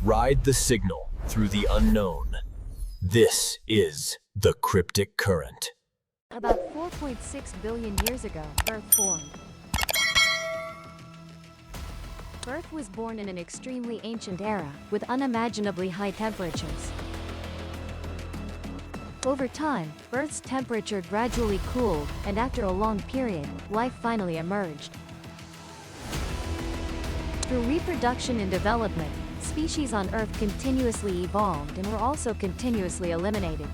Ride the signal through the unknown. This is the cryptic current. About 4.6 billion years ago, Earth formed. Earth was born in an extremely ancient era, with unimaginably high temperatures. Over time, Earth's temperature gradually cooled, and after a long period, life finally emerged. Through reproduction and development, species on Earth continuously evolved and were also continuously eliminated.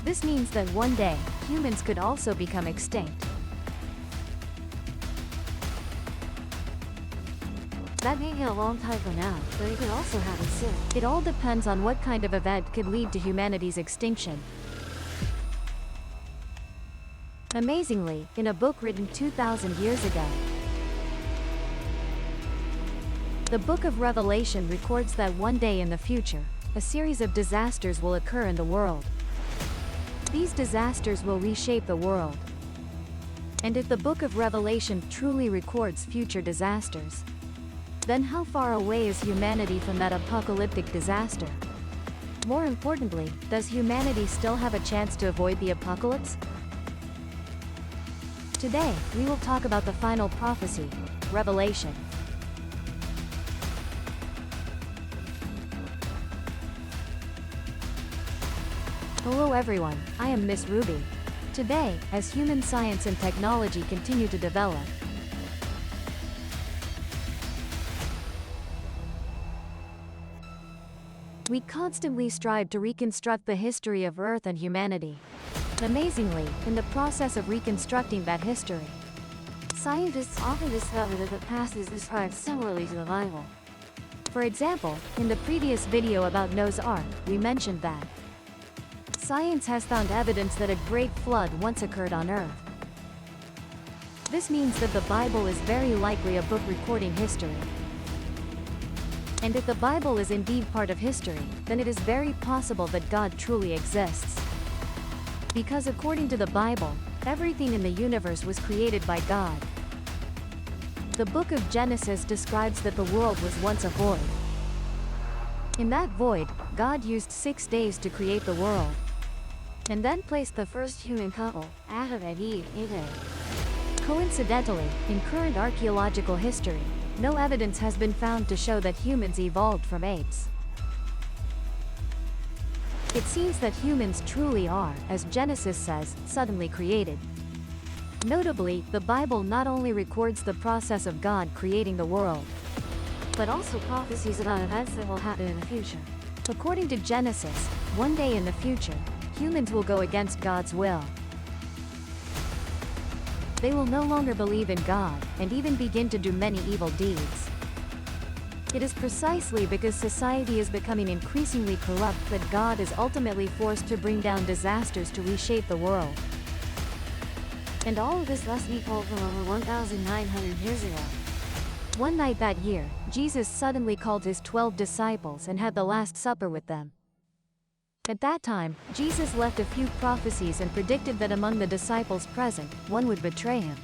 This means that one day, humans could also become extinct. That may be a long time from now, but it could also happen soon. It all depends on what kind of event could lead to humanity's extinction. Amazingly, in a book written 2,000 years ago, the Book of Revelation records that one day in the future, a series of disasters will occur in the world. These disasters will reshape the world. And if the Book of Revelation truly records future disasters, then how far away is humanity from that apocalyptic disaster? More importantly, does humanity still have a chance to avoid the apocalypse? Today, we will talk about the final prophecy, Revelation. Hello everyone, I am Miss Ruby. Today, as human science and technology continue to develop, we constantly strive to reconstruct the history of Earth and humanity. Amazingly, in the process of reconstructing that history, scientists often discover that the past is described similarly to the Bible. For example, in the previous video about Noah's Ark, we mentioned that science has found evidence that a great flood once occurred on Earth. This means that the Bible is very likely a book recording history. And if the Bible is indeed part of history, then it is very possible that God truly exists. Because according to the Bible, everything in the universe was created by God. The book of Genesis describes that the world was once a void. In that void, God used 6 days to create the world, and then placed the first human couple, Adam and Eve, in it. Coincidentally, in current archaeological history, no evidence has been found to show that humans evolved from apes. It seems that humans truly are, as Genesis says, suddenly created. Notably, the Bible not only records the process of God creating the world, but also prophecies about events that will happen in the future. According to Genesis, one day in the future, humans will go against God's will. They will no longer believe in God, and even begin to do many evil deeds. It is precisely because society is becoming increasingly corrupt that God is ultimately forced to bring down disasters to reshape the world. And all of this must be told from over 1,900 years ago. One night that year, Jesus suddenly called his 12 disciples and had the Last Supper with them. At that time, Jesus left a few prophecies and predicted that among the disciples present, one would betray him.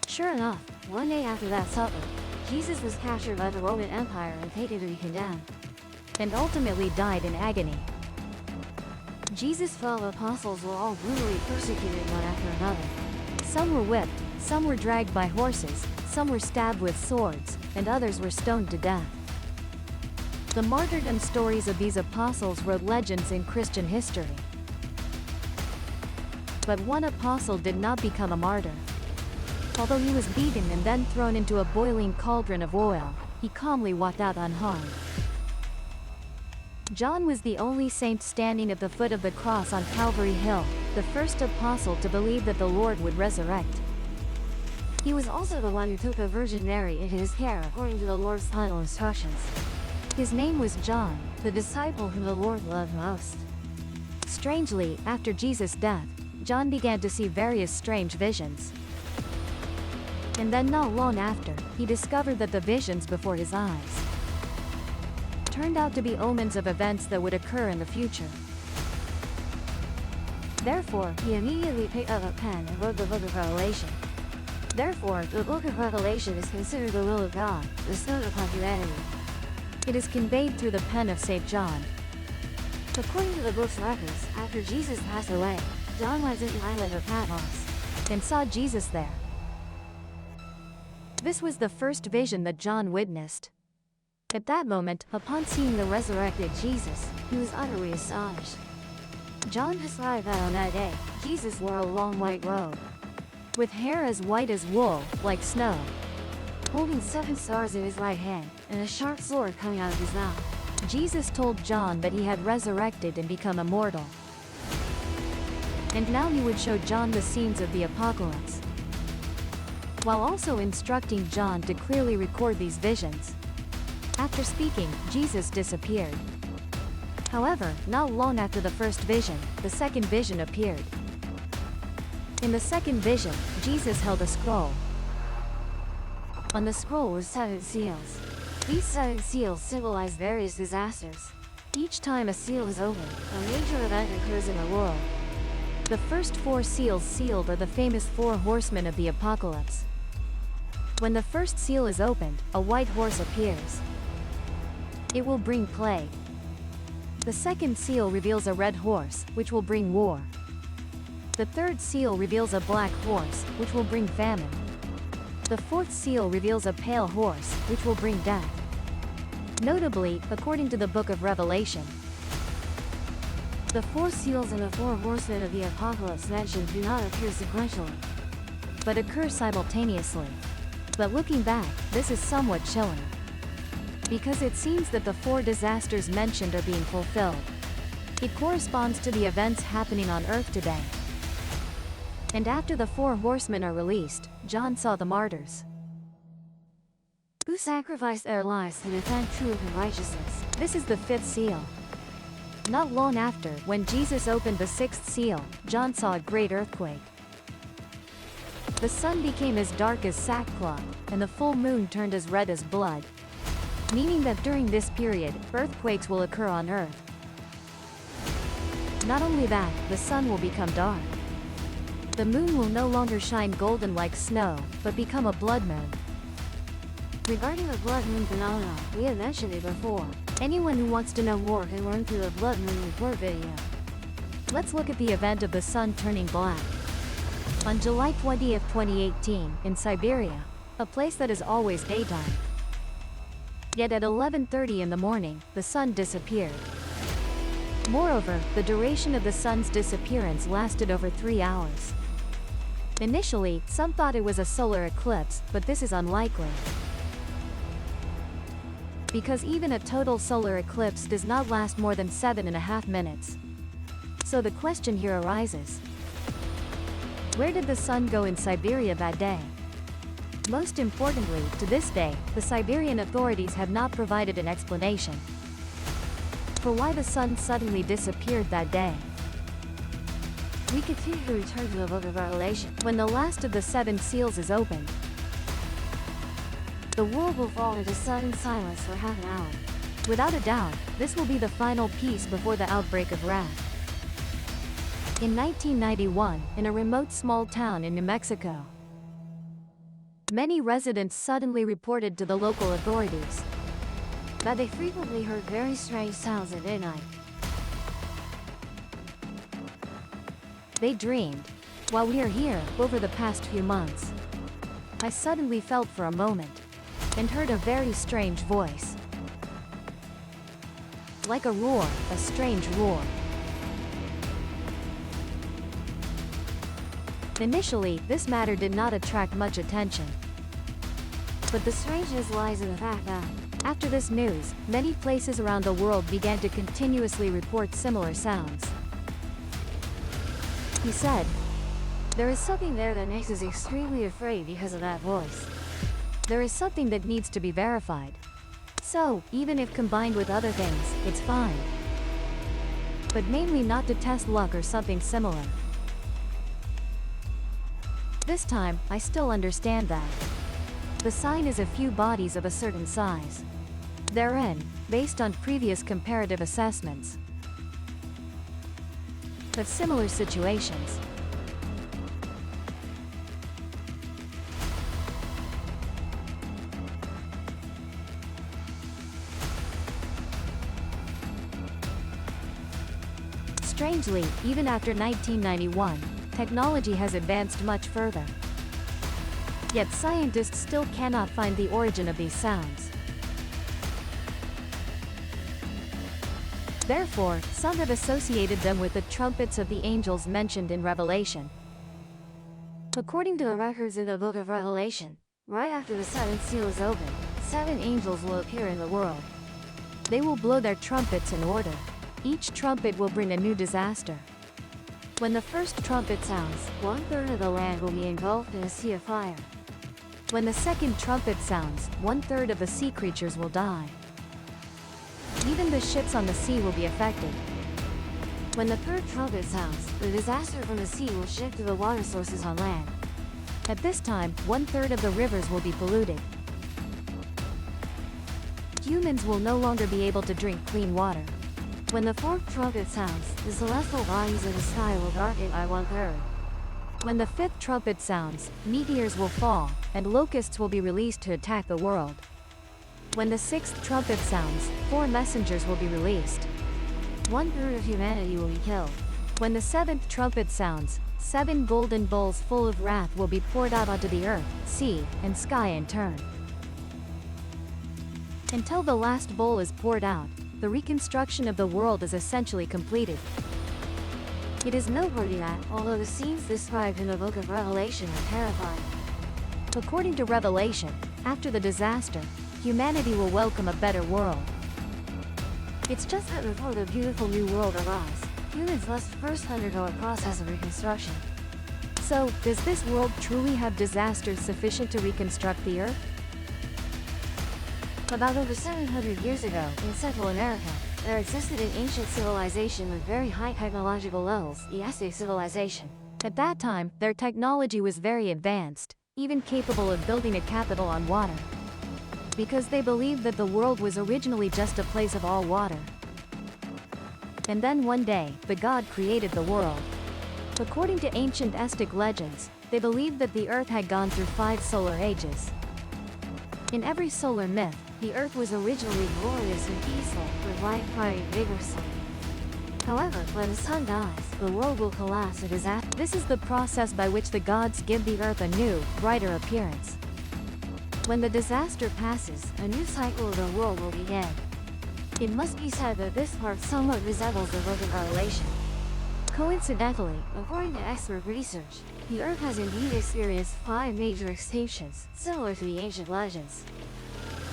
Sure enough, one day after that supper, Jesus was captured by the Roman Empire and taken to be condemned, and ultimately died in agony. Jesus' fellow apostles were all brutally persecuted one after another. Some were whipped, some were dragged by horses, some were stabbed with swords, and others were stoned to death. The martyrdom stories of these apostles wrote legends in Christian history. But one apostle did not become a martyr. Although he was beaten and then thrown into a boiling cauldron of oil, he calmly walked out unharmed. John was the only saint standing at the foot of the cross on Calvary Hill, the first apostle to believe that the Lord would resurrect. He was also the one who took the Virgin Mary in his care according to the Lord's final instructions. His name was John, the disciple whom the Lord loved most. Strangely, after Jesus' death, John began to see various strange visions. And then not long after, he discovered that the visions before his eyes turned out to be omens of events that would occur in the future. Therefore, he immediately picked up a pen and wrote the book of Revelation. Therefore, the book of Revelation is considered the will of God, bestowed upon humanity. It is conveyed through the pen of St. John. According to the book's records, after Jesus passed away, John went to the island of Patmos and saw Jesus there. This was the first vision that John witnessed. At that moment, upon seeing the resurrected Jesus, he was utterly astonished. John described that on that day, Jesus wore a long white robe, with hair as white as wool, like snow, holding 7 stars in his right hand, and a sharp sword coming out of his mouth. Jesus told John that he had resurrected and become immortal. And now he would show John the scenes of the apocalypse, while also instructing John to clearly record these visions. After speaking, Jesus disappeared. However, not long after the first vision, the second vision appeared. In the second vision, Jesus held a scroll. On the scroll were 7 seals. These 7 seals symbolize various disasters. Each time a seal is opened, a major event occurs in the world. The first 4 seals sealed are the famous 4 horsemen of the apocalypse. When the first seal is opened, a white horse appears. It will bring plague. The second seal reveals a red horse, which will bring war. The third seal reveals a black horse, which will bring famine. The fourth seal reveals a pale horse, which will bring death. Notably, according to the book of Revelation, the 4 seals and the 4 horsemen of the apocalypse mentioned do not appear sequentially, but occur simultaneously. But looking back, this is somewhat chilling, because it seems that the 4 disasters mentioned are being fulfilled. It corresponds to the events happening on Earth today. And after the 4 horsemen are released, John saw the martyrs, who sacrificed their lives to defend truth and righteousness. This is the 5th seal. Not long after, when Jesus opened the 6th seal, John saw a great earthquake. The sun became as dark as sackcloth, and the full moon turned as red as blood, meaning that during this period, earthquakes will occur on Earth. Not only that, the sun will become dark. The moon will no longer shine golden like snow, but become a blood moon. Regarding the blood moon phenomenon, we have mentioned it before. Anyone who wants to know more can learn through the blood moon report video. Let's look at the event of the sun turning black. On July 20th, 2018, in Siberia, a place that is always daytime. Yet at 11:30 in the morning, the sun disappeared. Moreover, the duration of the sun's disappearance lasted over 3 hours. Initially, some thought it was a solar eclipse, but this is unlikely, because even a total solar eclipse does not last more than 7.5 minutes. So the question here arises: where did the sun go in Siberia that day? Most importantly, to this day, the Siberian authorities have not provided an explanation for why the sun suddenly disappeared that day. We continue to return to the book of Revelation. When the last of the 7 seals is opened, the world will fall into sudden silence for half an hour. Without a doubt, this will be the final piece before the outbreak of wrath. In 1991, in a remote small town in New Mexico, many residents suddenly reported to the local authorities that they frequently heard very strange sounds at midnight. They dreamed, while we are here, over the past few months. I suddenly felt for a moment, and heard a very strange voice. Like a roar, a strange roar. Initially, this matter did not attract much attention. But the strangeness lies in the fact that, after this news, many places around the world began to continuously report similar sounds. He said, "There is something there that makes us extremely afraid because of that voice. There is something that needs to be verified. So, even if combined with other things, it's fine. But mainly not to test luck or something similar." This time, I still understand that. The sign is a few bodies of a certain size. Therein, based on previous comparative assessments of similar situations, Strangely, even after 1991, technology has advanced much further. Yet scientists still cannot find the origin of these sounds. Therefore, some have associated them with the trumpets of the angels mentioned in Revelation. According to the records in the book of Revelation, right after the seventh seal is opened, 7 angels will appear in the world. They will blow their trumpets in order. Each trumpet will bring a new disaster. When the first trumpet sounds, 1/3 of the land will be engulfed in a sea of fire. When the second trumpet sounds, 1/3 of the sea creatures will die. Even the ships on the sea will be affected. When the third trumpet sounds, the disaster from the sea will shift to the water sources on land. At this time, 1/3 of the rivers will be polluted. Humans will no longer be able to drink clean water. When the fourth trumpet sounds, the celestial bodies in the sky will darken by 1/3. When the fifth trumpet sounds, meteors will fall, and locusts will be released to attack the world. When the sixth trumpet sounds, 4 messengers will be released. 1/3 of humanity will be killed. When the seventh trumpet sounds, 7 golden bowls full of wrath will be poured out onto the earth, sea, and sky in turn. Until the last bowl is poured out, the reconstruction of the world is essentially completed. It is noteworthy that, although the scenes described in the book of Revelation are terrifying, according to Revelation, after the disaster, humanity will welcome a better world. It's just that before the beautiful new world arrives, humans must first undergo a process of reconstruction. So, does this world truly have disasters sufficient to reconstruct the Earth? About over 700 years ago, in Central America, there existed an ancient civilization with very high technological levels, the Aztec civilization. At that time, their technology was very advanced, even capable of building a capital on water, because they believed that the world was originally just a place of all water. And then one day, the god created the world. According to ancient Aztec legends, they believed that the Earth had gone through 5 solar ages. In every solar myth, the Earth was originally glorious and peaceful, with life thriving vigorously. However, when the sun dies, the world will collapse and disaster. This is the process by which the gods give the Earth a new, brighter appearance. When the disaster passes, a new cycle of the world will begin. It must be said that this part somewhat resembles the book of Revelation. Coincidentally, according to expert research, the Earth has indeed experienced 5 major extinctions, similar to the ancient legends.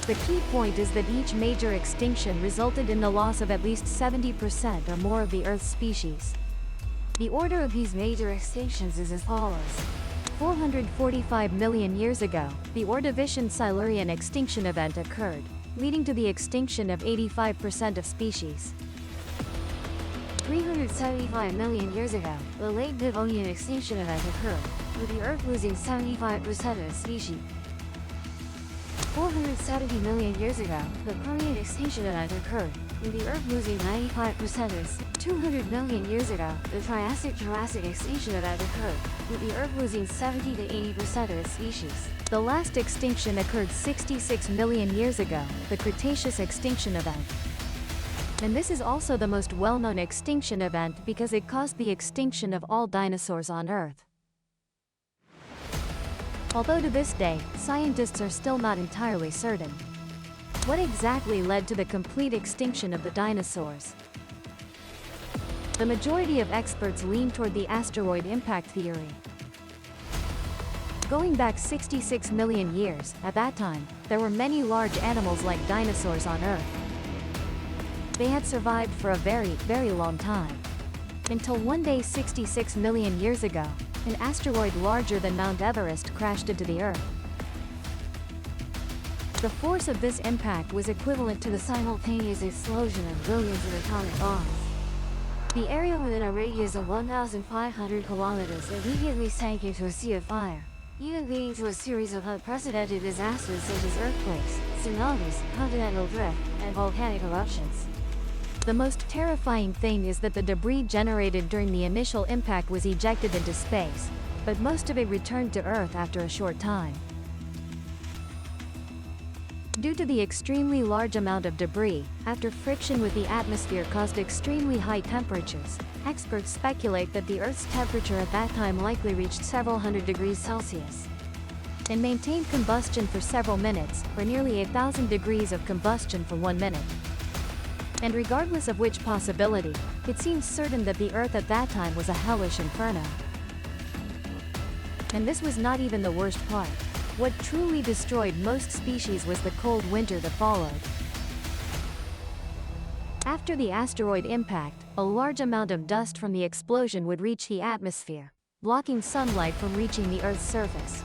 The key point is that each major extinction resulted in the loss of at least 70% or more of the Earth's species. The order of these major extinctions is as follows. 445 million years ago, the Ordovician-Silurian extinction event occurred, leading to the extinction of 85% of species. 375 million years ago, the late Devonian extinction event occurred, with the Earth losing 75% of its species. 470 million years ago, the Permian extinction event occurred, with the Earth losing 95% of its. 200 million years ago, the Triassic-Jurassic extinction event occurred, with the Earth losing 70 to 80% of its species. The last extinction occurred 66 million years ago, the Cretaceous extinction event. And this is also the most well-known extinction event because it caused the extinction of all dinosaurs on Earth. Although to this day, scientists are still not entirely certain. What exactly led to the complete extinction of the dinosaurs? The majority of experts lean toward the asteroid impact theory. Going back 66 million years, at that time, there were many large animals like dinosaurs on Earth. They had survived for a very, very long time. Until one day 66 million years ago, an asteroid larger than Mount Everest crashed into the Earth. The force of this impact was equivalent to the simultaneous explosion of billions of atomic bombs. The area within a radius of 1,500 kilometers immediately sank into a sea of fire, even leading to a series of unprecedented disasters such as earthquakes, tsunamis, continental drift, and volcanic eruptions. The most terrifying thing is that the debris generated during the initial impact was ejected into space, but most of it returned to Earth after a short time. Due to the extremely large amount of debris, after friction with the atmosphere caused extremely high temperatures, experts speculate that the Earth's temperature at that time likely reached several hundred degrees Celsius and maintained combustion for several minutes, or nearly 1,000 degrees of combustion for 1 minute. And regardless of which possibility, it seems certain that the Earth at that time was a hellish inferno. And this was not even the worst part. What truly destroyed most species was the cold winter that followed. After the asteroid impact, a large amount of dust from the explosion would reach the atmosphere, blocking sunlight from reaching the Earth's surface.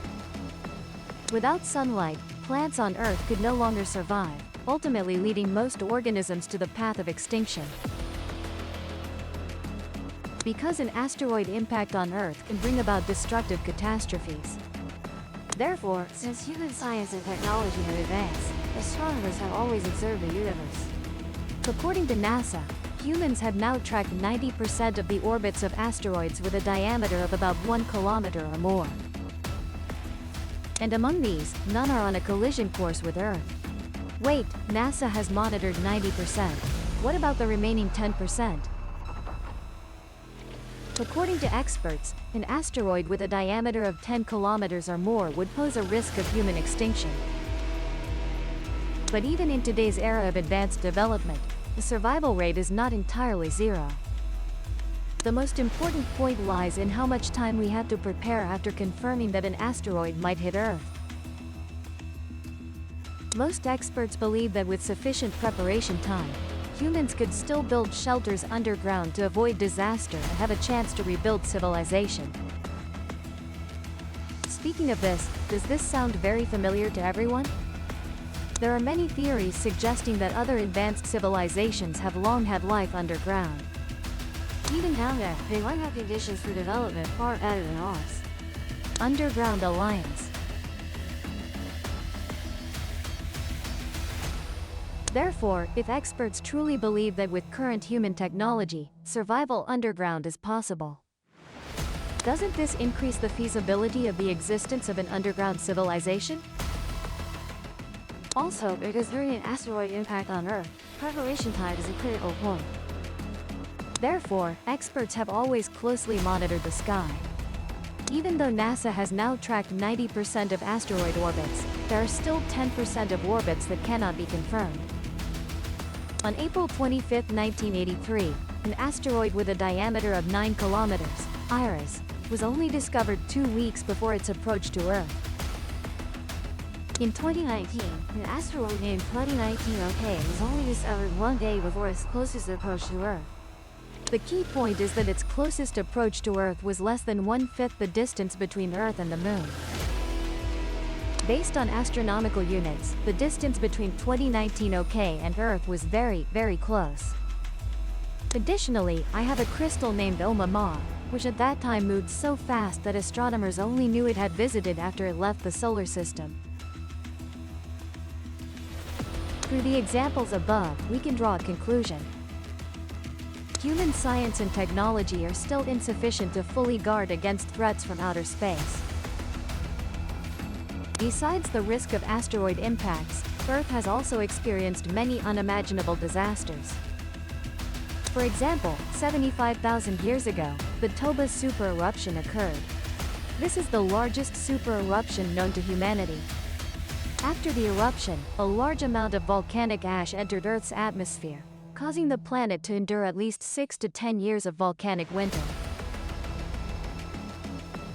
Without sunlight, plants on Earth could no longer survive, ultimately leading most organisms to the path of extinction. Because an asteroid impact on Earth can bring about destructive catastrophes. Therefore, since human science and technology have advanced, astronomers have always observed the universe. According to NASA, humans have now tracked 90% of the orbits of asteroids with a diameter of about 1 kilometer or more. And among these, none are on a collision course with Earth. Wait, NASA has monitored 90%. What about the remaining 10%? According to experts, an asteroid with a diameter of 10 kilometers or more would pose a risk of human extinction. But even in today's era of advanced development, the survival rate is not entirely zero. The most important point lies in how much time we have to prepare after confirming that an asteroid might hit Earth. Most experts believe that with sufficient preparation time, humans could still build shelters underground to avoid disaster and have a chance to rebuild civilization. Speaking of this, does this sound very familiar to everyone? There are many theories suggesting that other advanced civilizations have long had life underground. Even now, they might have conditions for development far better than ours. Underground Alliance. Therefore, if experts truly believe that with current human technology, survival underground is possible, doesn't this increase the feasibility of the existence of an underground civilization? Also, because during an asteroid impact on Earth, preparation time is a critical point. Therefore, experts have always closely monitored the sky. Even though NASA has now tracked 90% of asteroid orbits, there are still 10% of orbits that cannot be confirmed. On April 25, 1983, an asteroid with a diameter of 9 kilometers, Iris, was only discovered 2 weeks before its approach to Earth. In 2019, an asteroid named 2019 OK was only discovered 1 day before its closest approach to Earth. The key point is that its closest approach to Earth was less than 1/5 the distance between Earth and the Moon. Based on astronomical units, the distance between 2019 OK and Earth was very, very close. Additionally, I have a crystal named Oumuamua, which at that time moved so fast that astronomers only knew it had visited after it left the solar system. Through the examples above, we can draw a conclusion. Human science and technology are still insufficient to fully guard against threats from outer space. Besides the risk of asteroid impacts, Earth has also experienced many unimaginable disasters. For example, 75,000 years ago, the Toba supereruption occurred. This is the largest supereruption known to humanity. After the eruption, a large amount of volcanic ash entered Earth's atmosphere, causing the planet to endure at least 6 to 10 years of volcanic winter.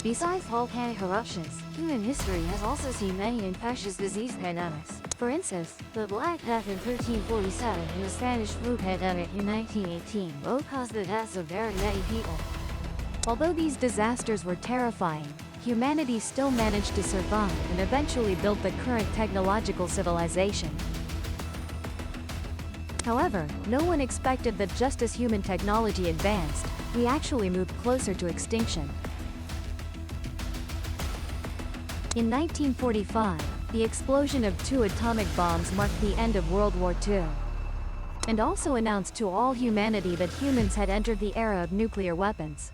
Besides volcanic eruptions, human history has also seen many infectious disease pandemics. For instance, the Black Death in 1347 and the Spanish flu pandemic in 1918 both caused the deaths of very many people. Although these disasters were terrifying, humanity still managed to survive and eventually built the current technological civilization. However, no one expected that just as human technology advanced, we actually moved closer to extinction. In 1945, the explosion of 2 atomic bombs marked the end of World War II, and also announced to all humanity that humans had entered the era of nuclear weapons.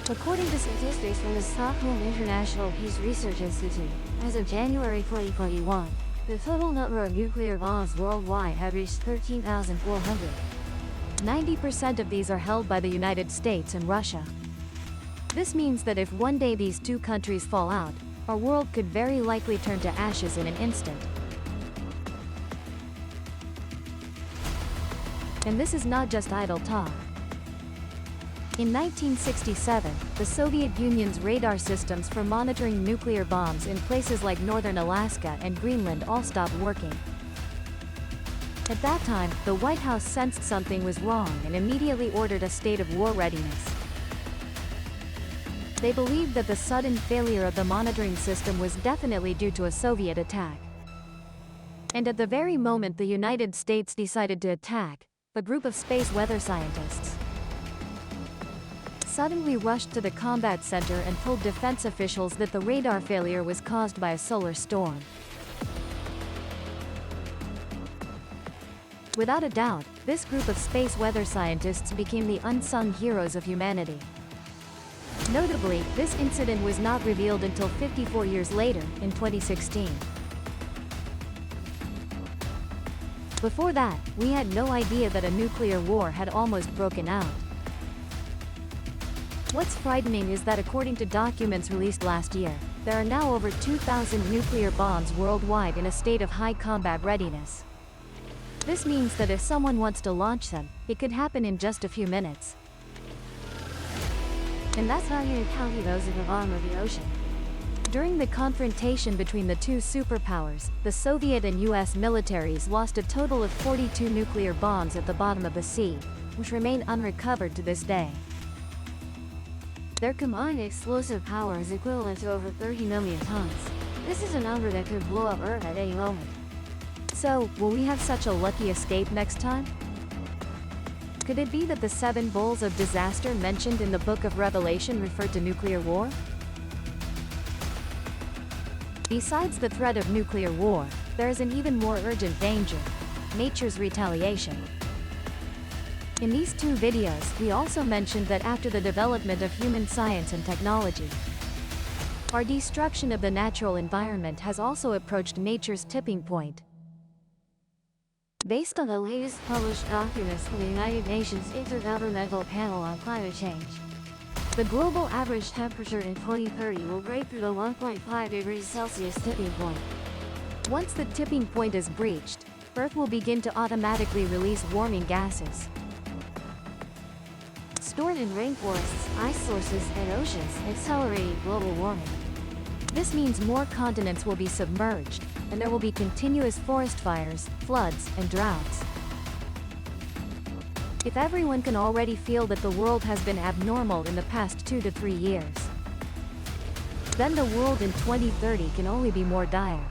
According to statistics from the Stockholm International Peace Research Institute, As of January 2021, the total number of nuclear bombs worldwide had reached 13,400. 90% of these are held by the United States and Russia. This means that if one day these two countries fall out, our world could very likely turn to ashes in an instant. And this is not just idle talk. In 1967, the Soviet Union's radar systems for monitoring nuclear bombs in places like northern Alaska and Greenland all stopped working. At that time, the White House sensed something was wrong and immediately ordered a state of war readiness. They believed that the sudden failure of the monitoring system was definitely due to a Soviet attack. And at the very moment the United States decided to attack, a group of space weather scientists suddenly rushed to the combat center and told defense officials that the radar failure was caused by a solar storm. Without a doubt, this group of space weather scientists became the unsung heroes of humanity. Notably, this incident was not revealed until 54 years later, in 2016. Before that, we had no idea that a nuclear war had almost broken out. What's frightening is that according to documents released last year, there are now over 2,000 nuclear bombs worldwide in a state of high combat readiness. This means that if someone wants to launch them, it could happen in just a few minutes. And that's not even counting those in the bottom of the ocean. During the confrontation between the two superpowers, the Soviet and US militaries lost a total of 42 nuclear bombs at the bottom of the sea, which remain unrecovered to this day. Their combined explosive power is equivalent to over 30 million tons. This is a number that could blow up Earth at any moment. So, will we have such a lucky escape next time? Could it be that the 7 bowls of disaster mentioned in the Book of Revelation refer to nuclear war? Besides the threat of nuclear war, there is an even more urgent danger: nature's retaliation. In these 2 videos, we also mentioned that after the development of human science and technology, our destruction of the natural environment has also approached nature's tipping point. Based on the latest published documents from the United Nations Intergovernmental Panel on Climate Change, the global average temperature in 2030 will break through the 1.5 degrees Celsius tipping point. Once the tipping point is breached, Earth will begin to automatically release warming gases stored in rainforests, ice sources, and oceans, accelerating global warming. This means more continents will be submerged, and there will be continuous forest fires, floods, and droughts. If everyone can already feel that the world has been abnormal in the past 2 to 3 years, then the world in 2030 can only be more dire.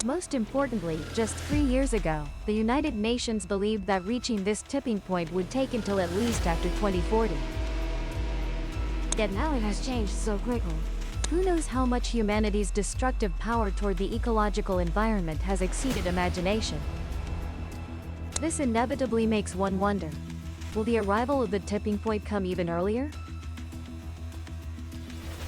Most importantly, just 3 years ago, the United Nations believed that reaching this tipping point would take until at least after 2040. Yet now it has changed so quickly. Who knows how much humanity's destructive power toward the ecological environment has exceeded imagination? This inevitably makes one wonder, will the arrival of the tipping point come even earlier?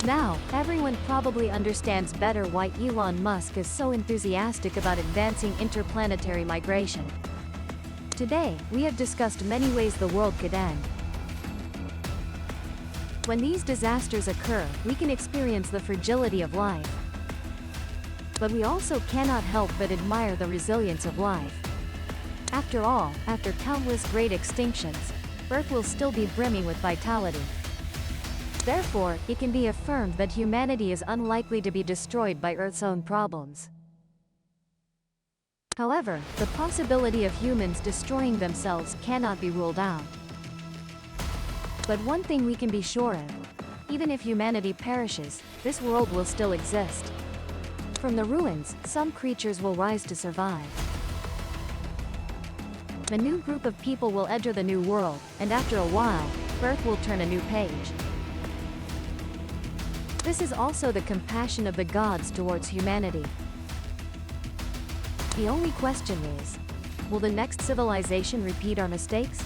Now, everyone probably understands better why Elon Musk is so enthusiastic about advancing interplanetary migration. Today, we have discussed many ways the world could end. When these disasters occur, we can experience the fragility of life. But we also cannot help but admire the resilience of life. After all, after countless great extinctions, Earth will still be brimming with vitality. Therefore, it can be affirmed that humanity is unlikely to be destroyed by Earth's own problems. However, the possibility of humans destroying themselves cannot be ruled out. But one thing we can be sure of: even if humanity perishes, this world will still exist. From the ruins, some creatures will rise to survive. A new group of people will enter the new world, and after a while, Earth will turn a new page. This is also the compassion of the gods towards humanity. The only question is, will the next civilization repeat our mistakes?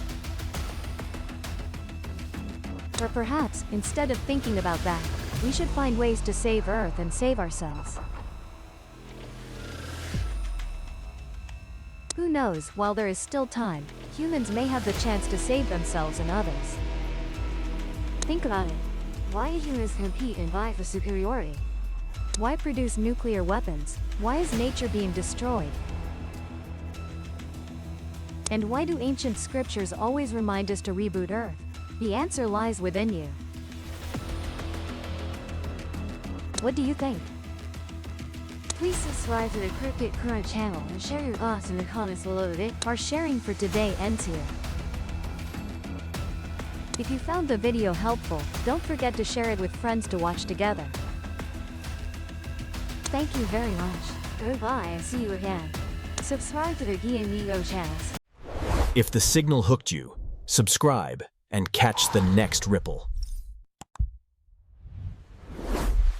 Or perhaps, instead of thinking about that, We should find ways to save Earth and save ourselves. Who knows, while there is still time, humans may have the chance to save themselves and others. Think about it. Why do humans compete and vie for superiority? Why produce nuclear weapons? Why is nature being destroyed? And why do ancient scriptures always remind us to reboot Earth? The answer lies within you. What do you think? Please subscribe to the Cryptic Current channel and share your thoughts in the comments below. Our sharing for today ends here. If you found the video helpful, don't forget to share it with friends to watch together. Thank you very much. Goodbye and see you again. Subscribe to the Guiamigo channels. If the signal hooked you, subscribe and catch the next ripple.